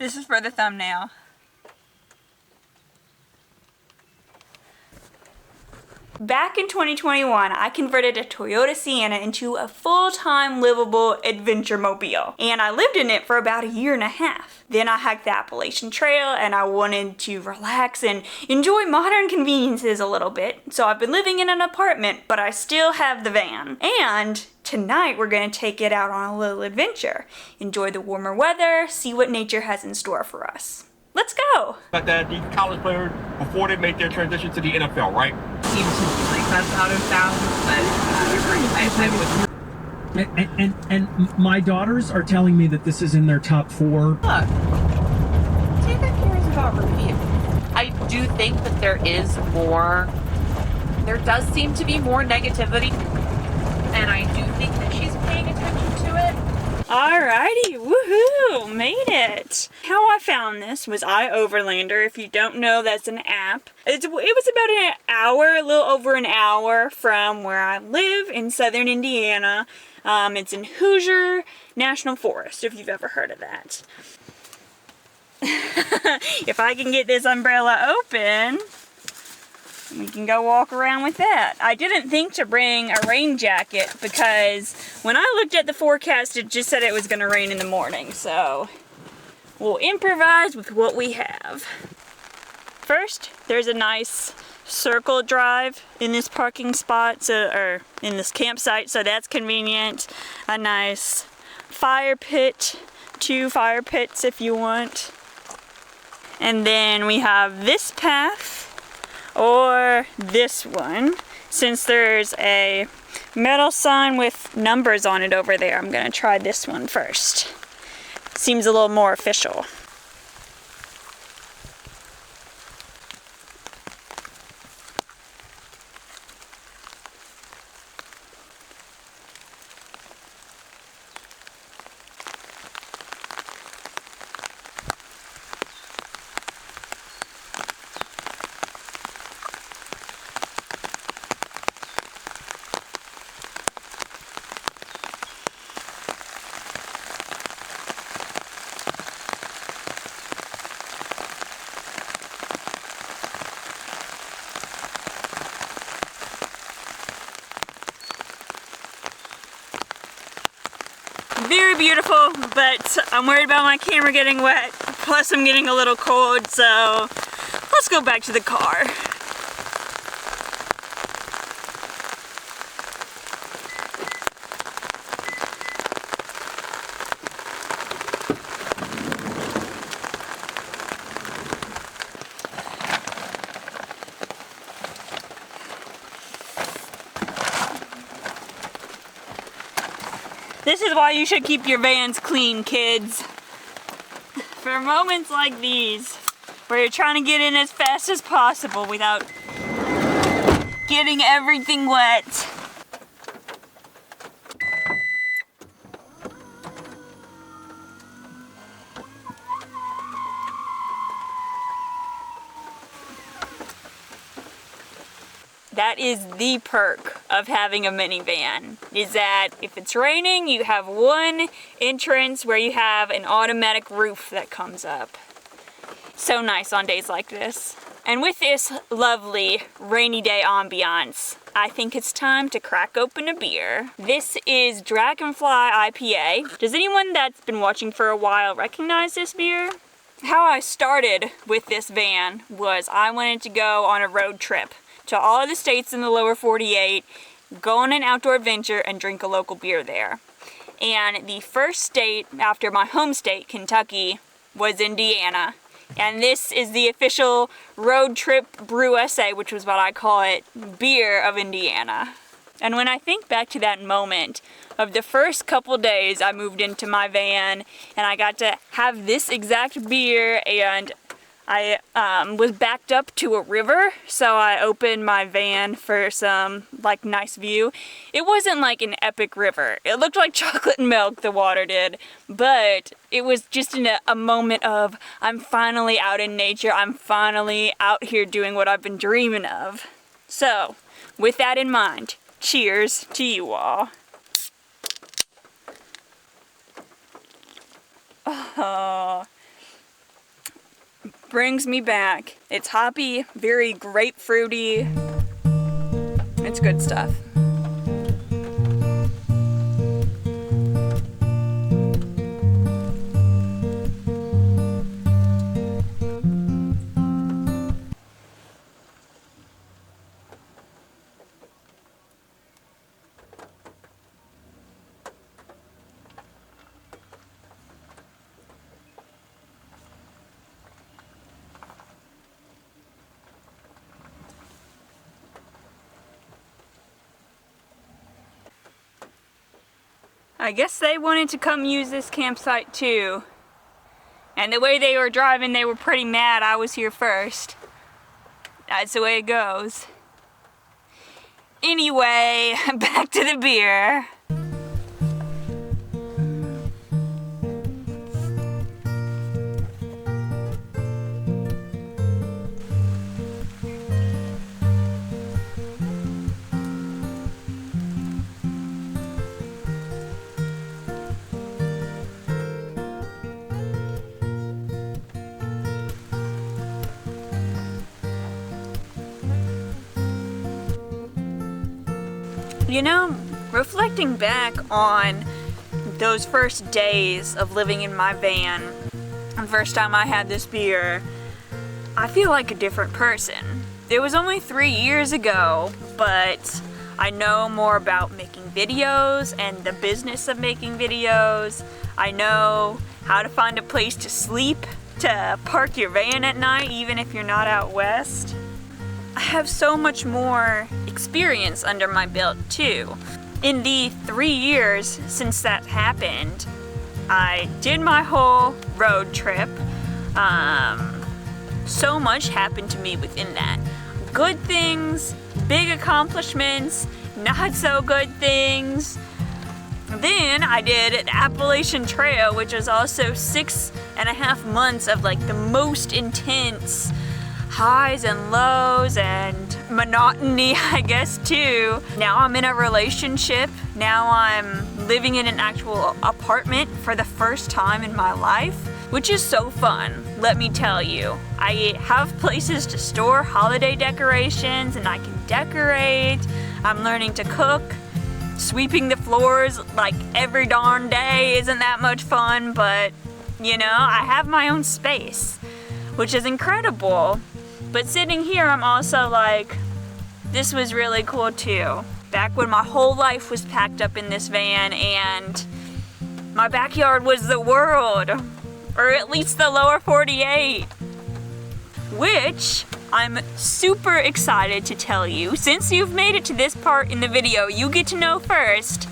This is for the thumbnail. Back in 2021, I converted a Toyota Sienna into a full-time livable adventure mobile, and I lived in it for about 1.5 years. Then I hiked the Appalachian Trail, and I wanted to relax and enjoy modern conveniences a little bit, so I've been living in an apartment, but I still have the van. And tonight we're going to take it out on a little adventure, enjoy the warmer weather, see what nature has in store for us. Let's go! But these college players, before they make their transition to the NFL, right? Seems to be like that's out of bounds, but I would... And my daughters are telling me that this is in their top 4. Look, take that cares about review. I do think that there does seem to be more negativity, and I do think that she's paying attention to it. Alrighty, woohoo, made it. How I found this was iOverlander. If you don't know, that's an app. It was about an hour, a little over an hour from where I live in southern Indiana. It's in Hoosier National Forest, if you've ever heard of that. If I can get this umbrella open, we can go walk around with that. I didn't think to bring a rain jacket because when I looked at the forecast, it just said it was going to rain in the morning. So we'll improvise with what we have. First, there's a nice circle drive in this parking spot, or in this campsite, so that's convenient. A nice fire pit, 2 fire pits if you want. And then we have this path, or this one. Since there's a metal sign with numbers on it over there, I'm gonna try this one first. Seems a little more official. Very beautiful, but I'm worried about my camera getting wet, plus I'm getting a little cold, so let's go back to the car. This is why you should keep your vans clean, kids. For moments like these, where you're trying to get in as fast as possible without getting everything wet. That is the perk of having a minivan, is that if it's raining, you have one entrance where you have an automatic roof that comes up. So nice on days like this. And with this lovely rainy day ambiance, I think it's time to crack open a beer. This is Dragonfly IPA. Does anyone that's been watching for a while recognize this beer? How I started with this van was I wanted to go on a road trip to all of the states in the lower 48, go on an outdoor adventure, and drink a local beer there. And the first state after my home state, Kentucky, was Indiana. And this is the official road trip brew SA, which was what I call it, beer of Indiana. And when I think back to that moment of the first couple days I moved into my van and I got to have this exact beer, and I was backed up to a river, so I opened my van for some nice view. It wasn't like an epic river. It looked like chocolate and milk, the water did, but it was just in a moment of, I'm finally out in nature. I'm finally out here doing what I've been dreaming of. So, with that in mind, cheers to you all. Oh. brings me back. It's hoppy, very grapefruity. It's good stuff. I guess they wanted to come use this campsite too. And the way they were driving, they were pretty mad I was here first. That's the way it goes. Anyway, back to the beer. You know, reflecting back on those first days of living in my van, the first time I had this beer, I feel like a different person. It was only 3 years ago, but I know more about making videos and the business of making videos. I know how to find a place to sleep, to park your van at night, even if you're not out west. I have so much more experience under my belt too. In the 3 years since that happened, I did my whole road trip. So much happened to me within that. Good things, big accomplishments, not so good things. Then I did the Appalachian Trail, which was also 6.5 months of like the most intense highs and lows and monotony, I guess, too. Now I'm in a relationship. Now I'm living in an actual apartment for the first time in my life, which is so fun, let me tell you. I have places to store holiday decorations and I can decorate. I'm learning to cook. Sweeping the floors like every darn day isn't that much fun, but you know, I have my own space, which is incredible. But sitting here, I'm also like, this was really cool too. Back when my whole life was packed up in this van and my backyard was the world, or at least the lower 48, which I'm super excited to tell you. Since you've made it to this part in the video, you get to know first,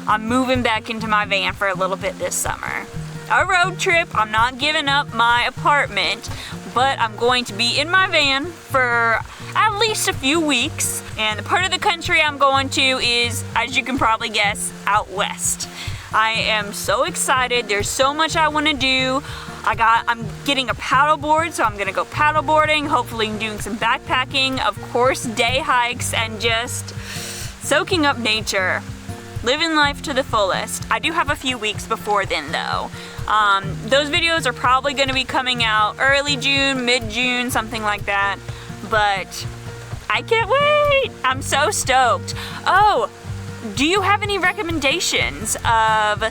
I'm moving back into my van for a little bit this summer. A road trip, I'm not giving up my apartment, but I'm going to be in my van for at least a few weeks. And the part of the country I'm going to is, as you can probably guess, out west. I am so excited. There's so much I want to do. I'm getting a paddleboard, so I'm gonna go paddleboarding, hopefully doing some backpacking, of course day hikes, and just soaking up nature. Living life to the fullest. I do have a few weeks before then though. Those videos are probably gonna be coming out early June, mid-June, something like that. But I can't wait! I'm so stoked. Oh, do you have any recommendations of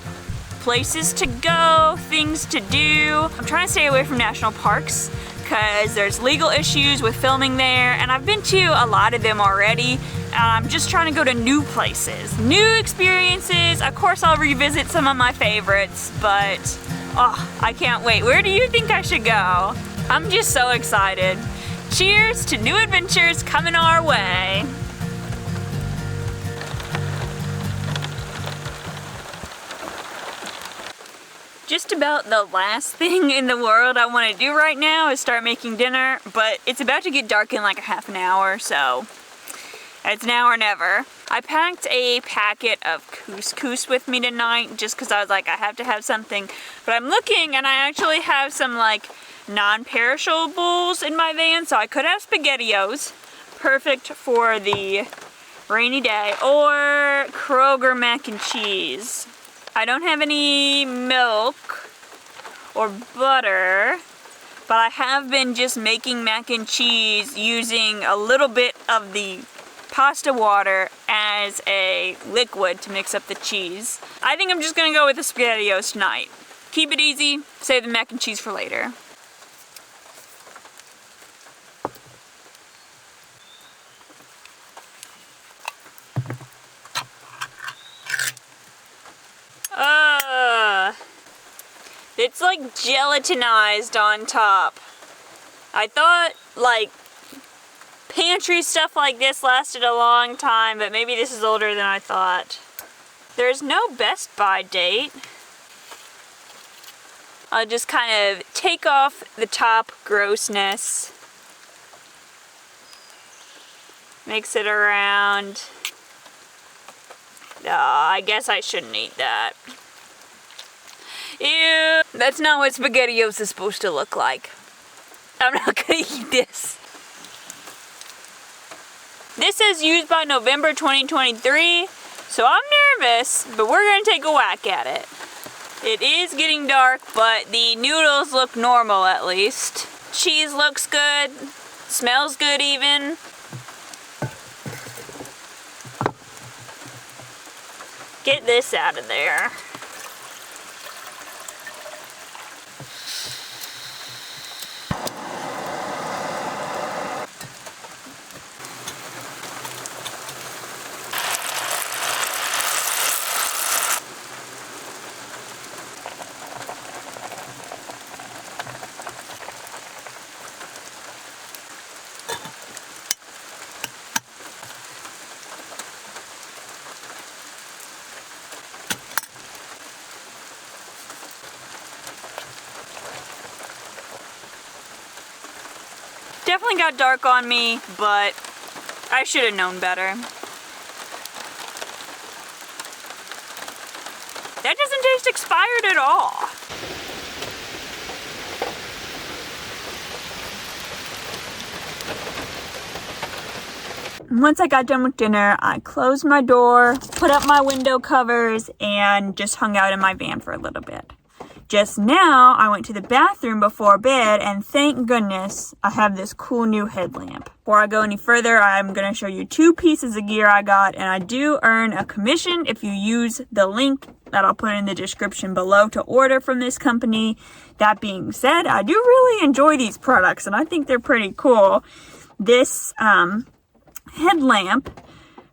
places to go, things to do? I'm trying to stay away from national parks because there's legal issues with filming there, and I've been to a lot of them already. I'm just trying to go to new places, new experiences. Of course, I'll revisit some of my favorites, but oh, I can't wait. Where do you think I should go? I'm just so excited. Cheers to new adventures coming our way. Just about the last thing in the world I want to do right now is start making dinner, but it's about to get dark in like a half an hour, so it's now or never. I packed a packet of couscous with me tonight just because I was like, I have to have something. But I'm looking and I actually have some like non-perishables in my van, so I could have SpaghettiOs, perfect for the rainy day, or Kroger mac and cheese. I don't have any milk or butter, but I have been just making mac and cheese using a little bit of the pasta water as a liquid to mix up the cheese. I think I'm just gonna go with the SpaghettiOs tonight. Keep it easy, save the mac and cheese for later. It's like gelatinized on top. I thought like pantry stuff like this lasted a long time, but maybe this is older than I thought. There's no Best By date. I'll just kind of take off the top grossness. Mix it around. I guess I shouldn't eat that. Ew, that's not what SpaghettiOs is supposed to look like. I'm not gonna eat this. This says used by November 2023, so I'm nervous, but we're gonna take a whack at it. It is getting dark, but the noodles look normal at least. Cheese looks good, smells good even. Get this out of there. Definitely got dark on me, but I should have known better. That doesn't taste expired at all. Once I got done with dinner, I closed my door, put up my window covers, and just hung out in my van for a little bit. Just now, I went to the bathroom before bed, and thank goodness I have this cool new headlamp. Before I go any further, I'm going to show you 2 pieces of gear I got, and I do earn a commission if you use the link that I'll put in the description below to order from this company. That being said, I do really enjoy these products, and I think they're pretty cool. This headlamp,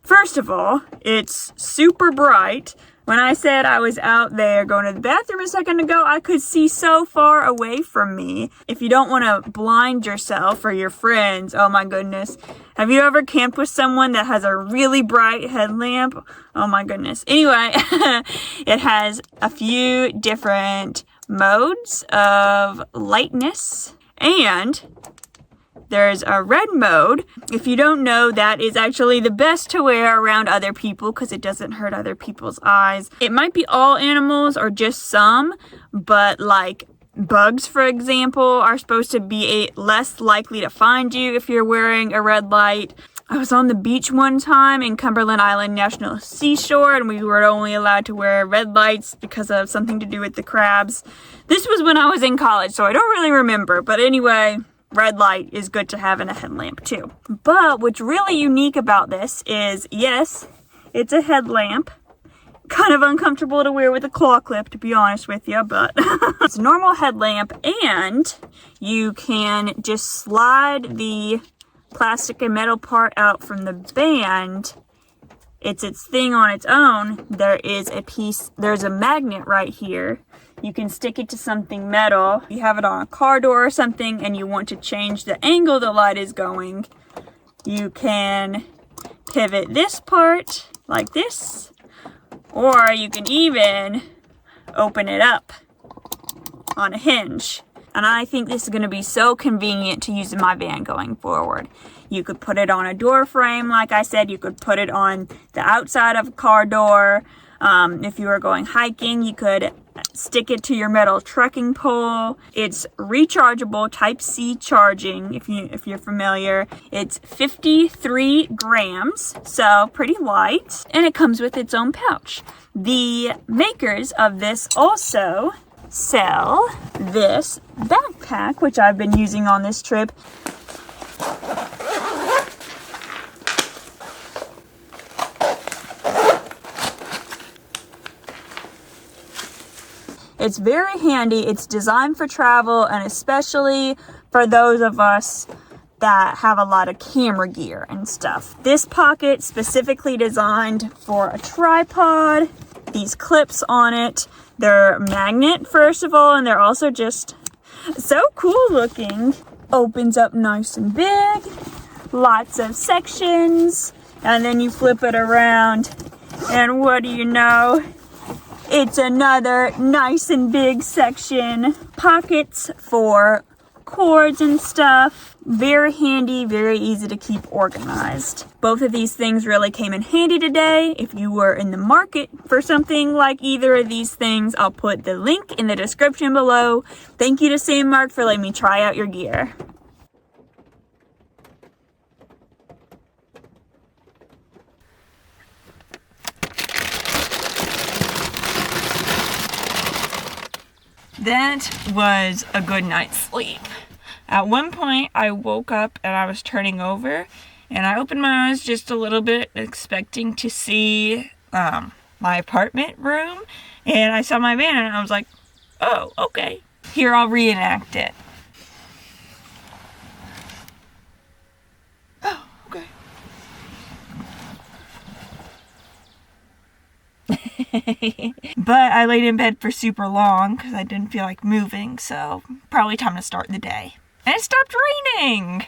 first of all, it's super bright. When I said I was out there going to the bathroom a second ago, I could see so far away from me. If you don't want to blind yourself or your friends, oh my goodness. Have you ever camped with someone that has a really bright headlamp? Oh my goodness. Anyway, it has a few different modes of lightness, and there's a red mode. If you don't know, that is actually the best to wear around other people because it doesn't hurt other people's eyes. It might be all animals or just some, but like bugs, for example, are supposed to be less likely to find you if you're wearing a red light. I was on the beach one time in Cumberland Island National Seashore, and we were only allowed to wear red lights because of something to do with the crabs. This was when I was in college, so I don't really remember, but anyway, red light is good to have in a headlamp too. But what's really unique about this is, yes, it's a headlamp. Kind of uncomfortable to wear with a claw clip, to be honest with you, but it's a normal headlamp, and you can just slide the plastic and metal part out from the band. It's its thing on its own. There's a magnet right here. You can stick it to something metal. You have it on a car door or something and you want to change the angle the light is going. You can pivot this part like this, or you can even open it up on a hinge. And I think this is going to be so convenient to use in my van going forward. You could put it on a door frame, like I said. You could put it on the outside of a car door. If you were going hiking, you could stick it to your metal trekking pole. It's rechargeable, Type-C charging, if you're familiar. It's 53 grams, so pretty light, and it comes with its own pouch. The makers of this also sell this backpack, which I've been using on this trip. It's very handy. It's designed for travel, and especially for those of us that have a lot of camera gear and stuff. This pocket specifically designed for a tripod. These clips on it, they're magnet first of all, and they're also just so cool looking. Opens up nice and big, lots of sections, and then you flip it around, and what do you know? It's another nice and big section. Pockets for cords and stuff. Very handy, very easy to keep organized. Both of these things really came in handy today. If you were in the market for something like either of these things, I'll put the link in the description below. Thank you to Sandmarc for letting me try out your gear. That was a good night's sleep. At one point, I woke up and I was turning over, and I opened my eyes just a little bit, expecting to see my apartment room, and I saw my van, and I was like, oh, okay. Here, I'll reenact it. Oh, okay. But I laid in bed for super long because I didn't feel like moving, so probably time to start the day. And it stopped raining!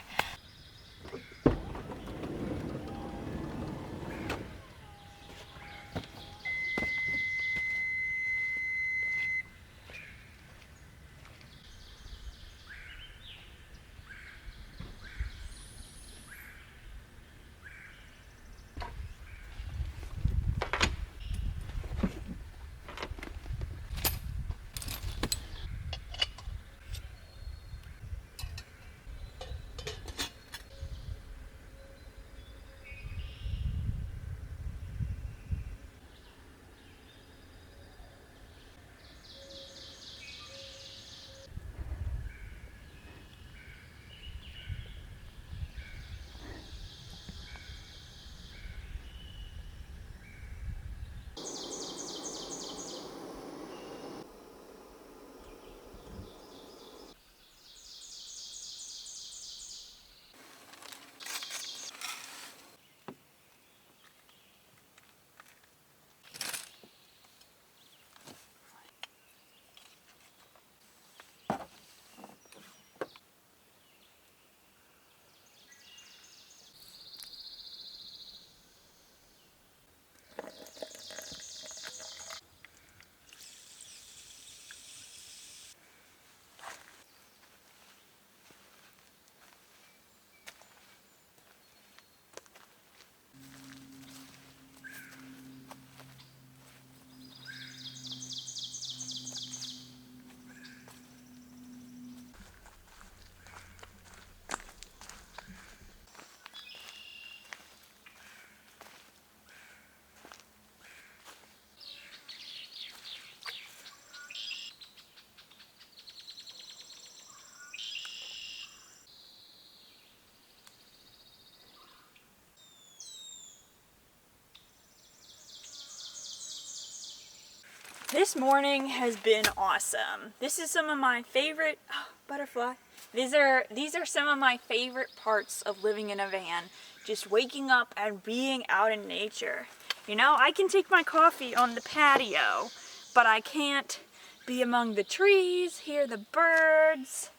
This morning has been awesome. This is some of my favorite, butterfly. These are some of my favorite parts of living in a van. Just waking up and being out in nature. You know, I can take my coffee on the patio, but I can't be among the trees, hear the birds,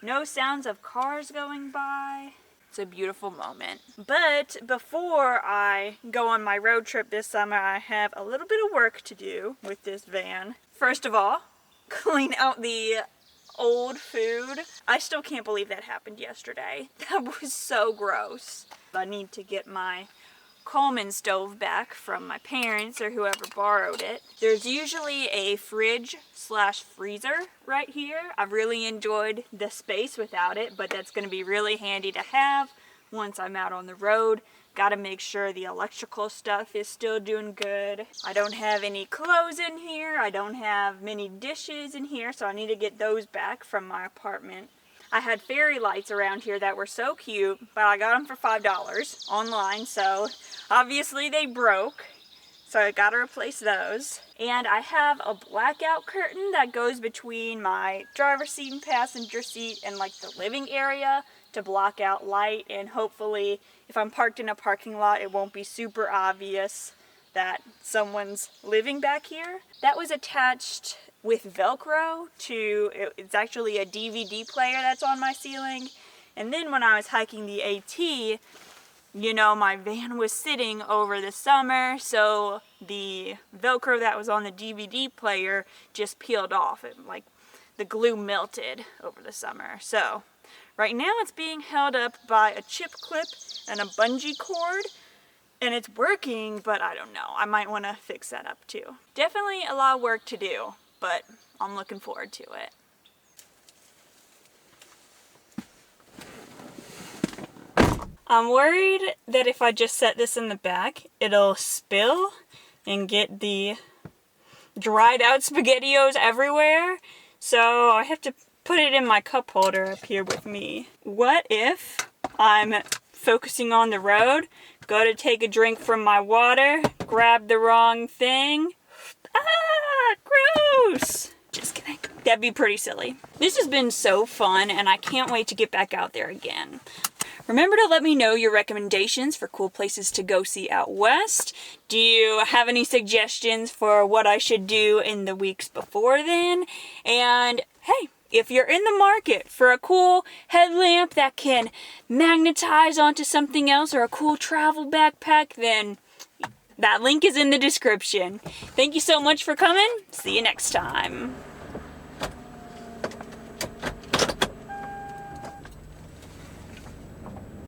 no sounds of cars going by. It's a beautiful moment. But before I go on my road trip this summer, I have a little bit of work to do with this van. First of all, clean out the old food. I still can't believe that happened yesterday. That was so gross. I need to get my Coleman stove back from my parents or whoever borrowed it. There's usually a fridge/freezer right here. I've really enjoyed the space without it, but that's going to be really handy to have once I'm out on the road. Gotta make sure the electrical stuff is still doing good. I don't have any clothes in here. I don't have many dishes in here, so I need to get those back from my apartment. I had fairy lights around here that were so cute, but I got them for $5 online, so obviously they broke. So I gotta replace those. And I have a blackout curtain that goes between my driver's seat and passenger seat and like the living area to block out light, and hopefully if I'm parked in a parking lot it won't be super obvious that someone's living back here. That was attached with Velcro to, it's actually a DVD player that's on my ceiling. And then when I was hiking the AT, you know, my van was sitting over the summer, so the Velcro that was on the DVD player just peeled off. It, like, the glue melted over the summer. So right now it's being held up by a chip clip and a bungee cord, and it's working, but I don't know. I might want to fix that up too. Definitely a lot of work to do, but I'm looking forward to it. I'm worried that if I just set this in the back, it'll spill and get the dried out SpaghettiOs everywhere. So I have to put it in my cup holder up here with me. What if I'm focusing on the road, go to take a drink from my water, grab the wrong thing? Ah, gross! Just kidding. That'd be pretty silly. This has been so fun, and I can't wait to get back out there again. Remember to let me know your recommendations for cool places to go see out west. Do you have any suggestions for what I should do in the weeks before then? And hey, if you're in the market for a cool headlamp that can magnetize onto something else, or a cool travel backpack, then that link is in the description. Thank you so much for coming. See you next time.